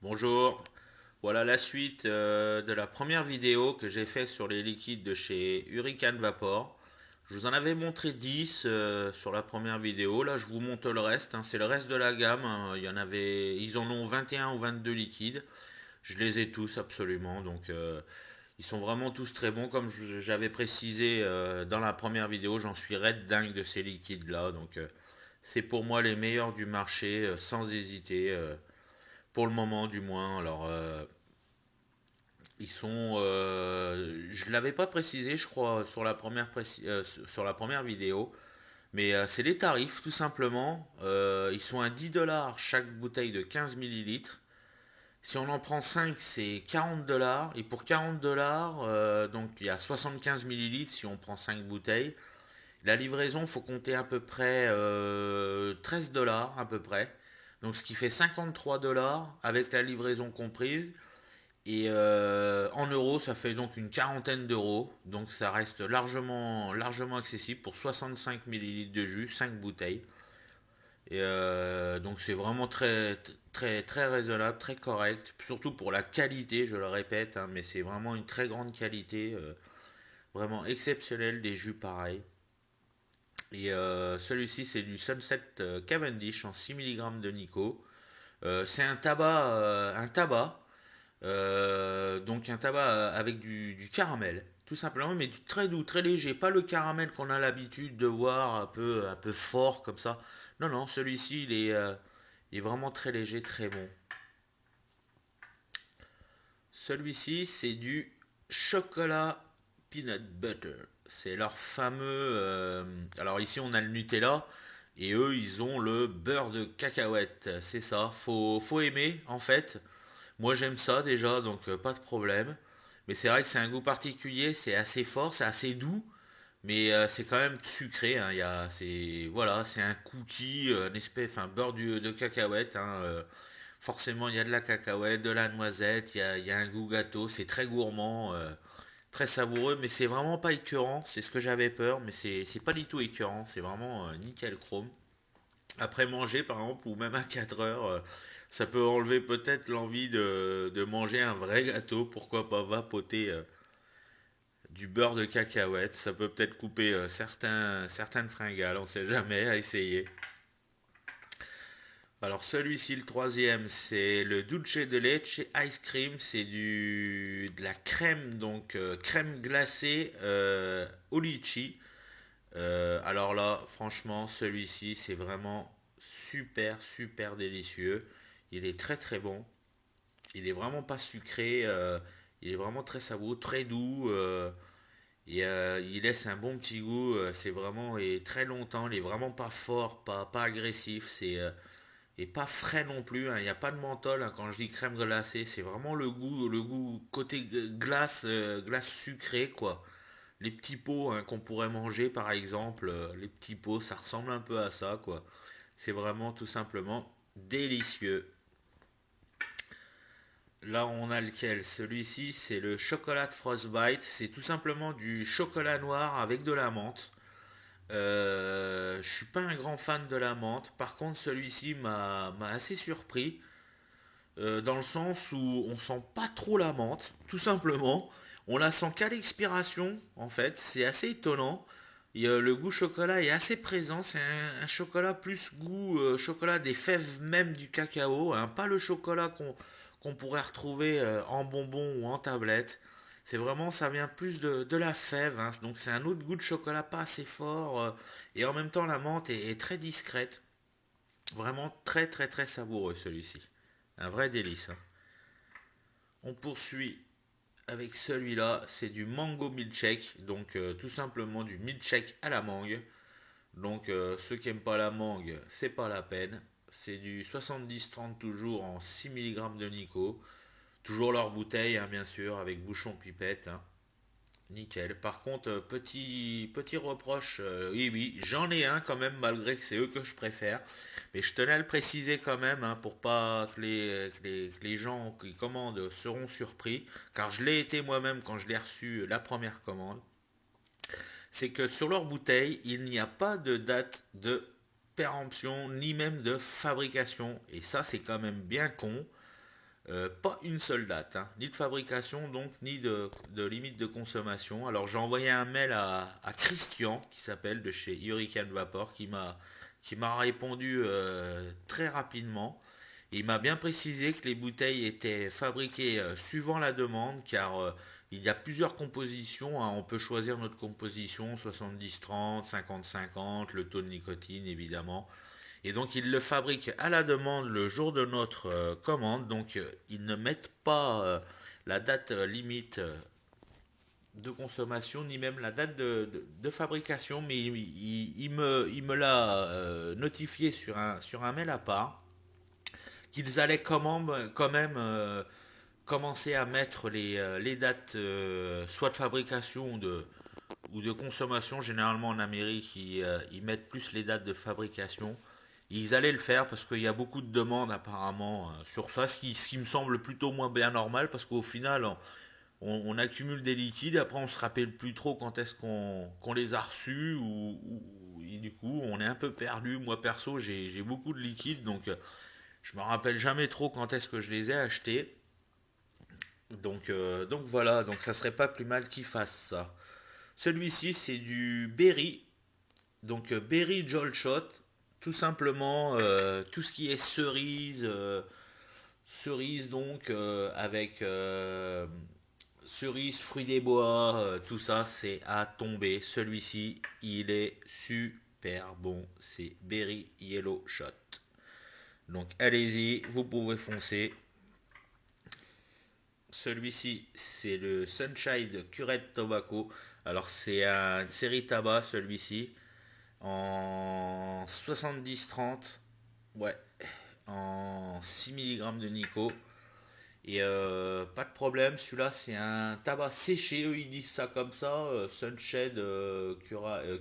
Bonjour, voilà la suite de la première vidéo que j'ai fait sur les liquides de chez Hurricane Vapor. Je vous en avais montré 10 sur la première vidéo, là je vous montre le reste, hein. C'est le reste de la gamme, hein. Ils en ont 21 ou 22 liquides, je les ai tous absolument, donc ils sont vraiment tous très bons, comme j'avais précisé dans la première vidéo, j'en suis red dingue de ces liquides là, donc c'est pour moi les meilleurs du marché, sans hésiter. Pour le moment, du moins. Alors, je l'avais pas précisé, je crois, sur la première vidéo. Mais c'est les tarifs, tout simplement. Ils sont à 10 dollars chaque bouteille de 15 millilitres. Si on en prend 5 c'est 40 dollars. Et pour 40 dollars, donc il y a 75 millilitres si on prend 5 bouteilles. La livraison, faut compter à peu près 13 dollars à peu près. Donc ce qui fait 53 dollars avec la livraison comprise. Et en euros, ça fait donc une quarantaine d'euros. Donc ça reste largement accessible pour 65 millilitres de jus, 5 bouteilles. Et donc c'est vraiment très raisonnable, très correct. Surtout pour la qualité, je le répète, hein, mais c'est vraiment une très grande qualité, vraiment exceptionnelle des jus pareils. Et celui-ci, c'est du Sunset Cavendish en 6 milligrammes de Nico. C'est donc un tabac avec du caramel, tout simplement, mais du très doux, très léger, pas le caramel qu'on a l'habitude de voir un peu fort comme ça. Non, non, celui-ci, il est vraiment très léger, très bon. Celui-ci, c'est du chocolat peanut butter. C'est leur fameux. Alors ici, on a le Nutella. Et eux, ils ont le beurre de cacahuète. C'est ça. Faut aimer, en fait. Moi, j'aime ça déjà, donc pas de problème. Mais c'est vrai que c'est un goût particulier. C'est assez fort, c'est assez doux. Mais c'est quand même sucré, hein. Voilà, c'est un cookie, une espèce, enfin, de cacahuète, hein. Forcément, il y a de la cacahuète, de la noisette, il y a un goût gâteau, c'est très gourmand, très savoureux, mais c'est vraiment pas écœurant, c'est ce que j'avais peur, mais c'est pas du tout écœurant, c'est vraiment nickel chrome. Après manger, par exemple, ou même à 4 heures, ça peut enlever peut-être l'envie de manger un vrai gâteau, pourquoi pas vapoter du beurre de cacahuète, ça peut peut-être couper certaines fringales, on sait jamais, à essayer. Alors celui-ci, le troisième, c'est le Dulce de Leche Ice Cream. C'est de la crème, donc crème glacée au litchi. Alors là, franchement, celui-ci, c'est vraiment super délicieux. Il est très bon. Il est vraiment pas sucré. Il est vraiment très savoureux, très doux. Et il laisse un bon petit goût. C'est vraiment et très longtemps. Il est vraiment pas fort, pas agressif. Et pas frais non plus, hein. Il n'y a pas de menthol, hein. Quand je dis crème glacée, c'est vraiment le goût côté glace, glace sucrée, quoi. Les petits pots, hein, qu'on pourrait manger, par exemple, les petits pots, ça ressemble un peu à ça, quoi. C'est vraiment tout simplement délicieux. Là, on a lequel? Celui-ci, c'est le chocolat Frostbite. C'est tout simplement du chocolat noir avec de la menthe. Je suis pas un grand fan de la menthe. Par contre, celui-ci m'a assez surpris. Dans le sens où on sent pas trop la menthe, tout simplement. On la sent qu'à l'expiration, en fait. C'est assez étonnant. Le goût chocolat est assez présent. C'est un chocolat plus goût chocolat des fèves même du cacao, hein. Pas le chocolat qu'on pourrait retrouver en bonbon ou en tablette. C'est vraiment, ça vient plus de la fève, hein. Donc c'est un autre goût de chocolat pas assez fort. Et en même temps, la menthe est très discrète. Vraiment très savoureux celui-ci. Un vrai délice, hein. On poursuit avec celui-là, c'est du mango milkshake, donc tout simplement du milkshake à la mangue. Donc ceux qui n'aiment pas la mangue, c'est pas la peine. C'est du 70-30 toujours en 6 milligrammes de Nico. Toujours leur bouteille, hein, bien sûr, avec bouchon pipette, hein. Nickel. Par contre, petit reproche, oui, j'en ai un quand même, malgré que c'est eux que je préfère. Mais je tenais à le préciser quand même, hein, pour pas que les gens qui commandent seront surpris, car je l'ai été moi-même quand je l'ai reçu la première commande. C'est que sur leur bouteille, il n'y a pas de date de péremption, ni même de fabrication. Et ça, c'est quand même bien con. Pas une seule date, hein, ni de fabrication donc, ni de limite de consommation. Alors j'ai envoyé un mail à Christian, qui s'appelle de chez Hurricane Vapor, qui m'a répondu très rapidement. Et il m'a bien précisé que les bouteilles étaient fabriquées suivant la demande, car il y a plusieurs compositions, hein. On peut choisir notre composition 70-30, 50-50, le taux de nicotine évidemment. Et donc ils le fabriquent à la demande le jour de notre commande. Donc ils ne mettent pas la date limite de consommation ni même la date de fabrication, mais il me l'a notifié sur un mail à part qu'ils allaient quand même commencer à mettre les dates soit de fabrication ou de consommation. Généralement en Amérique ils mettent plus les dates de fabrication. Ils allaient le faire parce qu'il y a beaucoup de demandes apparemment sur ça, ce qui me semble plutôt moins bien normal parce qu'au final on accumule des liquides, après on se rappelle plus trop quand est-ce qu'on les a reçus et du coup on est un peu perdu. Moi perso j'ai beaucoup de liquides donc je me rappelle jamais trop quand est-ce que je les ai achetés. Donc voilà, donc ça serait pas plus mal qu'ils fassent ça. Celui-ci c'est du Berry, donc Berry Jol Shot, tout simplement tout ce qui est cerise donc avec cerise, fruits des bois, tout ça c'est à tomber. Celui-ci il est super bon, c'est Berry Yellow Shot. Donc allez-y, vous pouvez foncer. Celui-ci, c'est le Sunshine Cured Tobacco. Alors, c'est une série tabac, celui-ci, en 70-30. Ouais, en 6 milligrammes de Nico. Et pas de problème, celui-là, c'est un tabac séché. Eux, ils disent ça comme ça. Sunshine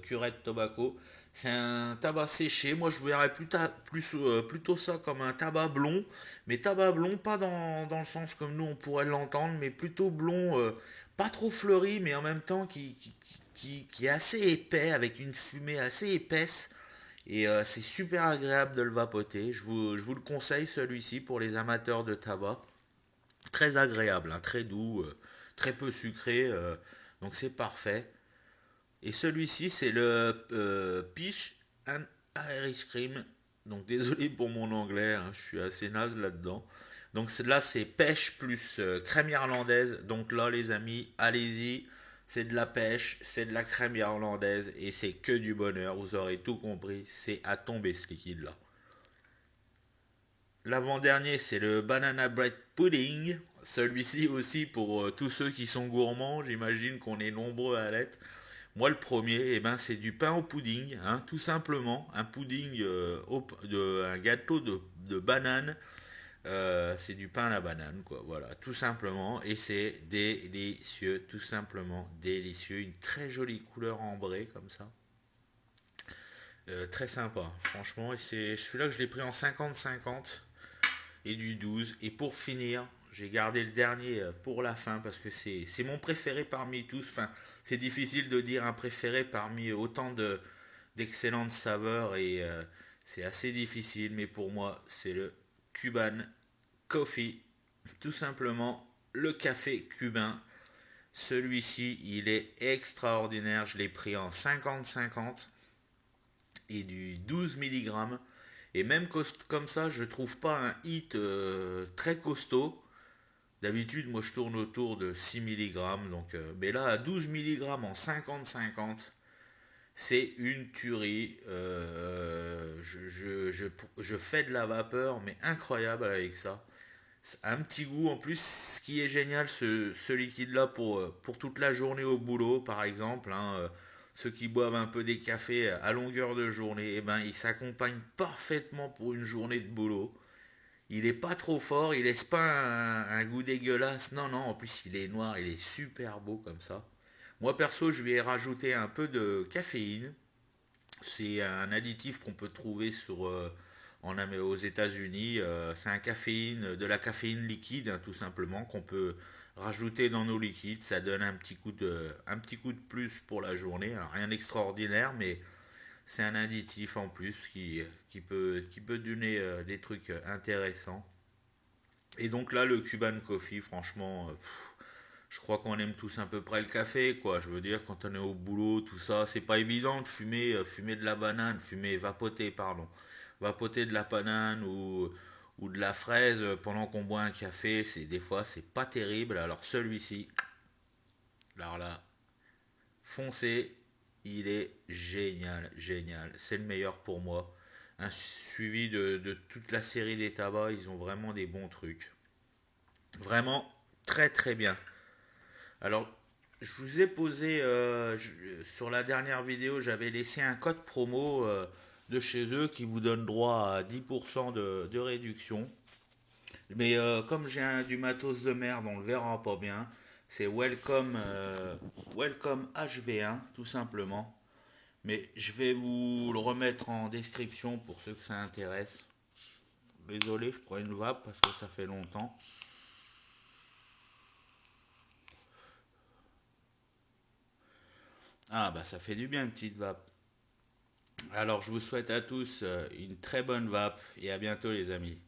Cured Tobacco. C'est un tabac séché. Moi, je verrais plutôt ça comme un tabac blond. Mais tabac blond, pas dans le sens comme nous, on pourrait l'entendre, mais plutôt blond, pas trop fleuri, mais en même temps qui est assez épais, avec une fumée assez épaisse. Et c'est super agréable de le vapoter. Je vous le conseille, celui-ci, pour les amateurs de tabac. Très agréable, hein, très doux, très peu sucré. Donc c'est parfait. Et celui-ci, c'est le Peach and Irish Cream. Donc désolé pour mon anglais, hein, je suis assez naze là-dedans. Donc là, c'est pêche plus crème irlandaise. Donc là, les amis, allez-y. C'est de la pêche, c'est de la crème irlandaise et c'est que du bonheur. Vous aurez tout compris. C'est à tomber ce liquide-là. L'avant-dernier, c'est le Banana Bread Pudding. Celui-ci aussi pour tous ceux qui sont gourmands. J'imagine qu'on est nombreux à l'être. Moi, le premier, eh ben, c'est du pain au pudding, hein, tout simplement. Un pudding, un gâteau de banane. C'est du pain à la banane, quoi. Voilà, tout simplement. Et c'est délicieux, tout simplement délicieux. Une très jolie couleur ambrée, comme ça. Très sympa, franchement. Et c'est celui-là que je l'ai pris en 50-50 et du 12. Et pour finir, j'ai gardé le dernier pour la fin parce que c'est mon préféré parmi tous. Enfin, c'est difficile de dire un préféré parmi autant d'excellentes saveurs et c'est assez difficile, mais pour moi, c'est le Cuban Coffee. Tout simplement, le café cubain. Celui-ci, il est extraordinaire. Je l'ai pris en 50-50 et du 12 milligrammes. Et même comme ça, je trouve pas un hit très costaud. D'habitude, moi je tourne autour de 6 milligrammes. Donc, mais là, à 12 milligrammes en 50-50, c'est une tuerie. Je fais de la vapeur, mais incroyable avec ça. Un petit goût en plus. Ce qui est génial, ce liquide-là pour toute la journée au boulot, par exemple, hein, ceux qui boivent un peu des cafés à longueur de journée, eh ben, il s'accompagne parfaitement pour une journée de boulot. Il est pas trop fort, il laisse pas un goût dégueulasse. Non, non, en plus il est noir, il est super beau comme ça. Moi perso, je lui ai rajouté un peu de caféine. C'est un additif qu'on peut trouver aux États-Unis. C'est de la caféine liquide, hein, tout simplement, qu'on peut rajouter dans nos liquides. Ça donne un petit coup de plus pour la journée. Alors, rien d'extraordinaire, mais c'est un additif en plus qui peut donner des trucs intéressants. Et donc là, le Cuban Coffee, franchement, je crois qu'on aime tous à peu près le café, quoi. Je veux dire, quand on est au boulot, tout ça, c'est pas évident de fumer, fumer de la banane, fumer, vapoter, pardon. Vapoter de la banane ou de la fraise pendant qu'on boit un café, c'est des fois, c'est pas terrible. Alors celui-ci, alors là, foncez, il est génial, génial. C'est le meilleur pour moi. Un suivi de toute la série des tabacs, ils ont vraiment des bons trucs. Vraiment très très bien. Alors, je vous ai posé sur la dernière vidéo, j'avais laissé un code promo de chez eux qui vous donne droit à 10% de réduction. Mais comme j'ai du matos de merde, on le verra pas bien. C'est Welcome HV1, tout simplement. Mais je vais vous le remettre en description pour ceux que ça intéresse. Désolé, je prends une vape parce que ça fait longtemps. Ah bah ça fait du bien une petite vape. Alors je vous souhaite à tous une très bonne vape et à bientôt les amis.